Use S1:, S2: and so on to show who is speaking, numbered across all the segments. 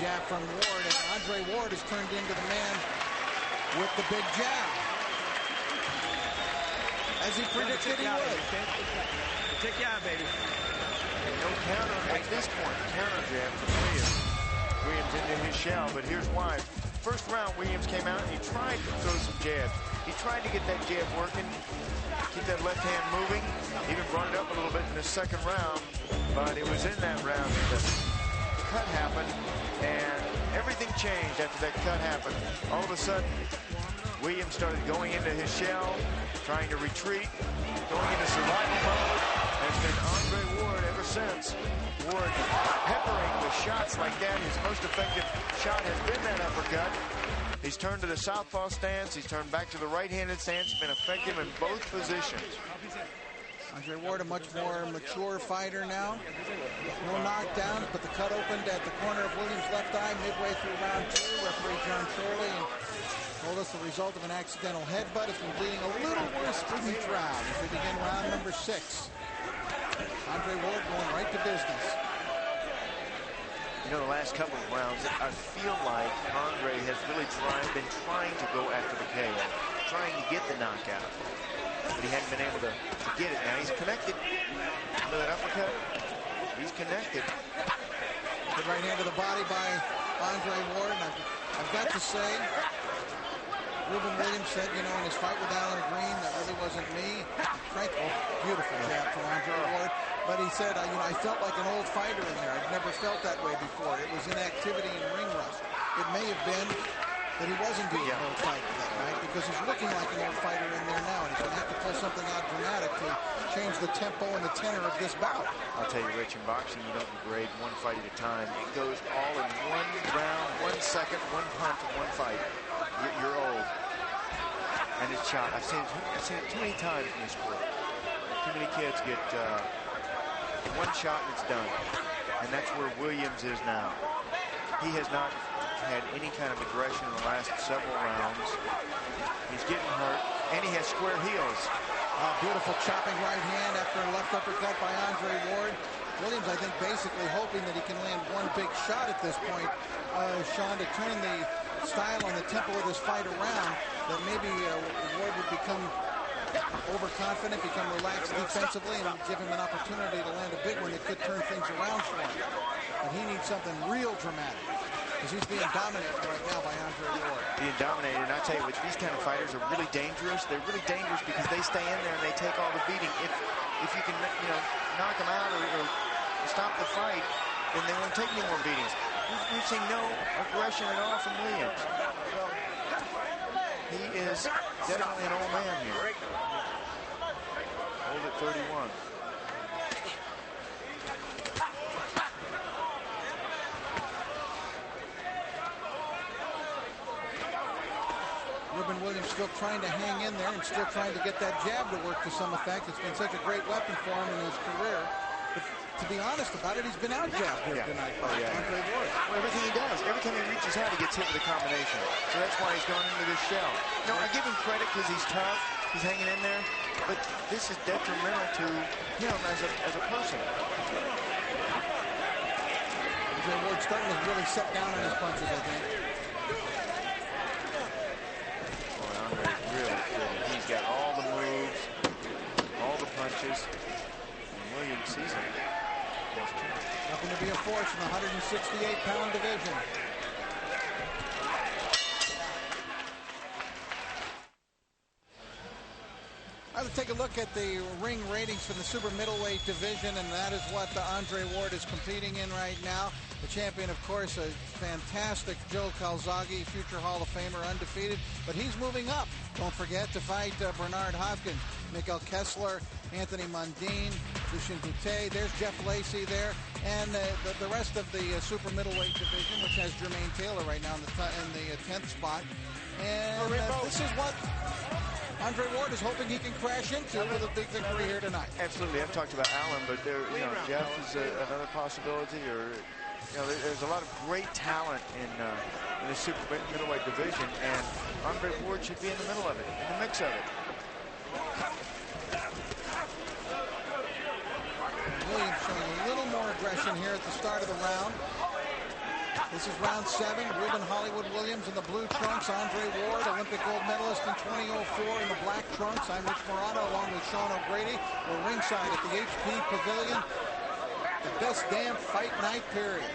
S1: jab from Ward, and Andre Ward has turned into the man with the big jab, as he predicted he would.
S2: Take jab, baby.
S3: No counter at this point. Counter jab from Williams. Williams into his shell, but here's why. First round, Williams came out and he tried to throw some jabs. He tried to get that jab working, keep that left hand moving. Even brought it up a little bit in the second round, but it was in that round that the cut happened, and everything changed after that cut happened. All of a sudden, Williams started going into his shell, trying to retreat, going into survival mode, and it's been Andre Ward ever since. Ward peppering with shots like that. His most effective shot has been that uppercut. He's turned to the southpaw stance. He's turned back to the right-handed stance. He's been effective in both positions.
S1: Andre Ward, a much more mature fighter now. No knockdowns, but the cut opened at the corner of Williams' left eye midway through round 2. Referee John Shirley told us the result of an accidental headbutt. It's been bleeding a little worse for each round as we begin round number 6. Andre Ward going right to business.
S3: You know, the last couple of rounds, I feel like Andre has really been trying to go after the KO, trying to get the knockout, but he hadn't been able to get it. Now he's connected. Remember that uppercut? He's connected.
S1: Good right hand to the body by Andre Ward, and I've got to say, Ruben Williams said, you know, in his fight with Alan Green, that really wasn't me. Frankly, beautiful jab from Andre Ward. But he said, you know, I felt like an old fighter in there. I've never felt that way before. It was inactivity and ring rust. It may have been that he wasn't being an old fighter that night, because he's looking like an old fighter in there now, and he's going to have to pull something out dramatic to change the tempo and the tenor of this bout.
S3: I'll tell you, Rich, in boxing, you don't degrade one fight at a time. It goes all in one round, 1 second, one punch, one fight. You're old. And it's shot. I've seen it too many times in this sport. Too many kids get one shot and it's done. And that's where Williams is now. He has not had any kind of aggression in the last several rounds. He's getting hurt, and he has square heels.
S1: Beautiful chopping right hand after a left uppercut by Andre Ward. Williams, I think, basically hoping that he can land one big shot at this point, Sean, to turn the style and the tempo of this fight around, that maybe Ward would become overconfident, become relaxed defensively, and give him an opportunity to land a big one that could turn things around for him. But he needs something real dramatic, because he's being dominated right now by Andre Ward.
S3: Being dominated, and I tell you what, these kind of fighters are really dangerous. They're really dangerous because they stay in there and they take all the beating. If you can, you know, knock them out or stop the fight, then they won't take any more beatings. We've seen no aggression at all from Williams. He is definitely an old man here. Old at 31.
S1: Ruben Williams still trying to hang in there and still trying to get that jab to work to some effect. It's been such a great weapon for him in his career. But to be honest about it, he's been out-jabbed here tonight by Andre Ward.
S3: Well, everything he does, every time he reaches out, he gets hit with a combination. So that's why he's going into this shell. You know, I give him credit because he's tough, he's hanging in there, but this is detrimental to him as a person.
S1: Andre Ward starting to really set down on his punches, I think.
S3: Boy, Andre's really good. He's got all the moves, all the punches. Williams sees him.
S1: Nothing to be a force in the 168-pound division. Let's take a look at the ring ratings for the super middleweight division, and that is what Andre Ward is competing in right now. The champion, of course, a fantastic Joe Calzaghe, future Hall of Famer, undefeated, but he's moving up. Don't forget to fight Bernard Hopkins, Mikael Kessler, Anthony Mundine, Lucien Boutet. There's Jeff Lacey there, and the rest of the super middleweight division, which has Jermaine Taylor right now in the 10th spot. And this is what Andre Ward is hoping he can crash into with a big victory here tonight.
S3: Absolutely. I've talked about Allen, but there, you know, Jeff is another possibility. Or, you know, there's a lot of great talent in the super middleweight division, and Andre Ward should be in the middle of it, in the mix of it.
S1: Williams showing a little more aggression here at the start of the round. This is round 7. Ruben Hollywood Williams in the blue trunks. Andre Ward, Olympic gold medalist in 2004 in the black trunks. I'm Rich Morano along with Sean O'Grady. We're ringside at the HP Pavilion. The best damn fight night period.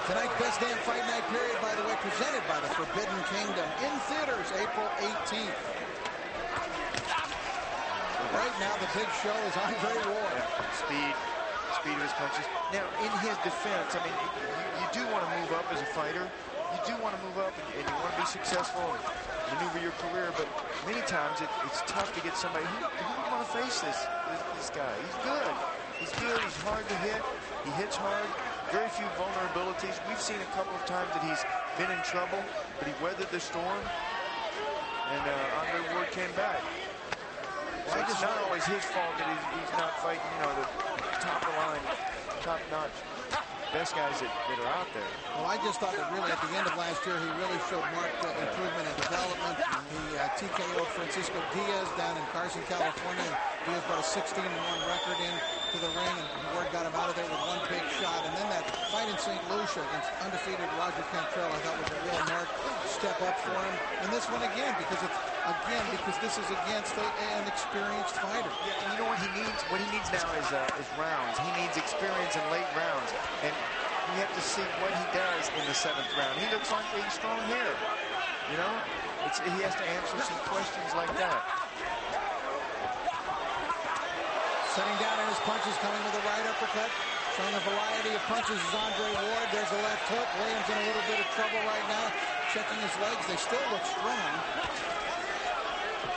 S1: Tonight's best damn fight night period, by the way, presented by the Forbidden Kingdom in theaters April 18th. Right now, the big show is Andre Ward.
S3: Speed of his punches. Now, in his defense, I mean, you do want to move up as a fighter. You do want to move up, and you want to be successful and maneuver your career. But many times, it's tough to get somebody who would want to face this guy. He's good. He's good. He's hard to hit. He hits hard. Very few vulnerabilities. We've seen a couple of times that he's been in trouble, but he weathered the storm, and Andre Ward came back. So it's not always his fault that he's not fighting, you know, the top-of-the-line, top-notch best guys that are out there.
S1: Well, I just thought that really at the end of last year, he really showed marked improvement and development. He TKO'd Francisco Diaz down in Carson, California. Diaz brought a 16-1 record into the ring, and Ward got him out of there with one big shot. And then that fight in St. Lucia against undefeated Roger Cantrell, I thought was a real marked step up for him. And this one again, because this is against an experienced fighter.
S3: Yeah, and you know what he needs? What he needs now is rounds. He needs experience in late rounds. And we have to see what he does in the 7th round. He looks like he's strong here. You know? He has to answer some questions like that.
S1: Setting down in his punches, coming with a right uppercut. Showing a variety of punches is Andre Ward. There's a left hook. Williams in a little bit of trouble right now. Checking his legs. They still look strong.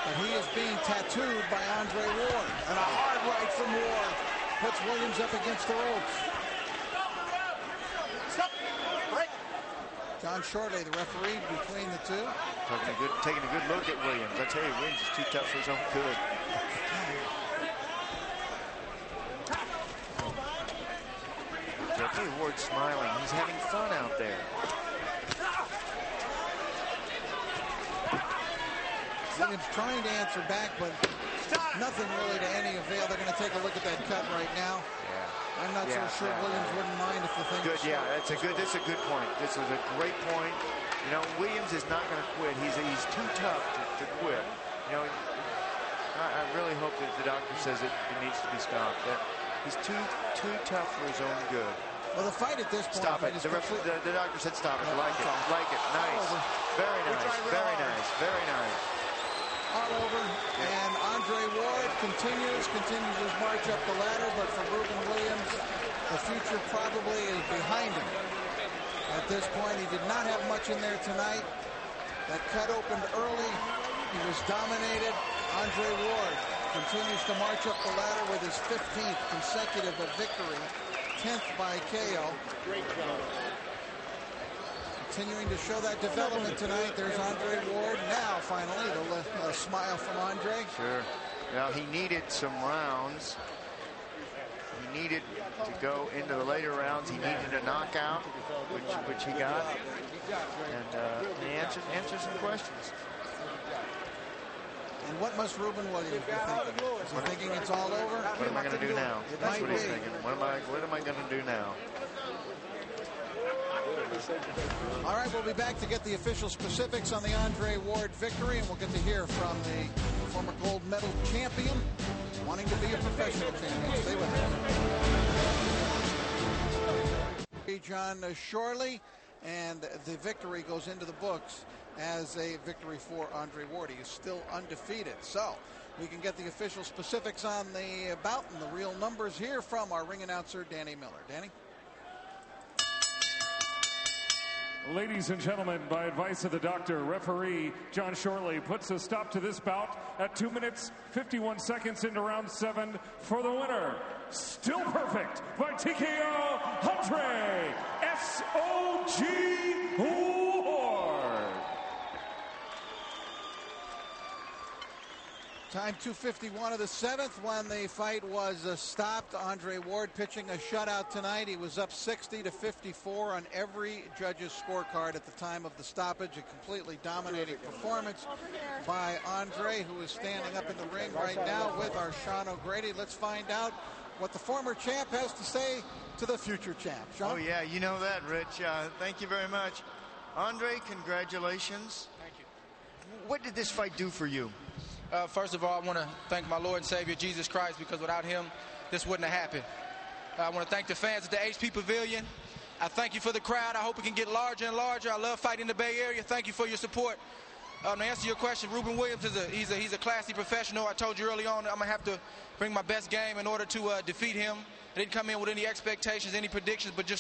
S1: But he is being tattooed by Andre Ward. And a hard right from Ward puts Williams up against the ropes. John Shortley, the referee between the two.
S3: Taking a good look at Williams. I tell you, Williams is too tough for his own good. I tell you, Ward's smiling. He's having fun out there.
S1: Williams trying to answer back, but nothing really to any avail. They're going to take a look at that cut right now. Yeah. I'm not so sure Williams wouldn't mind if the thing
S3: was good. Yeah, that's a good point. This was a great point. You know, Williams is not going to quit. He's too tough to quit. You know, I really hope that the doctor says it needs to be stopped. That he's too tough for his own good.
S1: Well, the fight at this point.
S3: Stop it. The doctor said stop it. Like it. Nice. Very nice. Very nice. Very nice.
S1: All over, and Andre Ward continues his march up the ladder, but for Ruben Williams, the future probably is behind him. At this point, he did not have much in there tonight. That cut opened early. He was dominated. Andre Ward continues to march up the ladder with his 15th consecutive victory, 10th by KO. Great job. Continuing to show that development tonight. There's Andre Ward. Now, finally, a smile from Andre.
S3: Sure. Well, he needed some rounds. He needed to go into the later rounds. He needed a knockout, which he got. And he answered some questions.
S1: And what must Ruben Williams be thinking? Is he thinking it's all over?
S3: What am I going to do now? That's what he's thinking. What am I going to do now?
S1: All right, we'll be back to get the official specifics on the Andre Ward victory, and we'll get to hear from the former gold medal champion wanting to be a professional champion. Stay with us. John Shortley, and the victory goes into the books as a victory for Andre Ward. He is still undefeated. So we can get the official specifics on the bout and the real numbers here from our ring announcer, Danny Miller. Danny?
S4: Ladies and gentlemen, by advice of the doctor, referee John Shortley puts a stop to this bout at 2 minutes, 51 seconds into round 7 for the winner. Still perfect by TKO, Andre S.O.G. Ward.
S1: Time 2:51 of the 7th when the fight was stopped. Andre Ward pitching a shutout tonight. He was up 60-54 on every judge's scorecard at the time of the stoppage. A completely dominating performance by Andre, who is standing up in the ring right now with our Sean O'Grady. Let's find out what the former champ has to say to the future champ. Sean?
S3: Oh, yeah, you know that, Rich. Thank you very much. Andre, congratulations.
S5: Thank you.
S3: What did this fight do for you?
S5: First of all, I want to thank my Lord and Savior, Jesus Christ, because without him, this wouldn't have happened. I want to thank the fans at the HP Pavilion. I thank you for the crowd. I hope it can get larger and larger. I love fighting in the Bay Area. Thank you for your support. To answer your question, Ruben Williams he's a classy professional. I told you early on I'm going to have to bring my best game in order to defeat him. I didn't come in with any expectations, any predictions, but just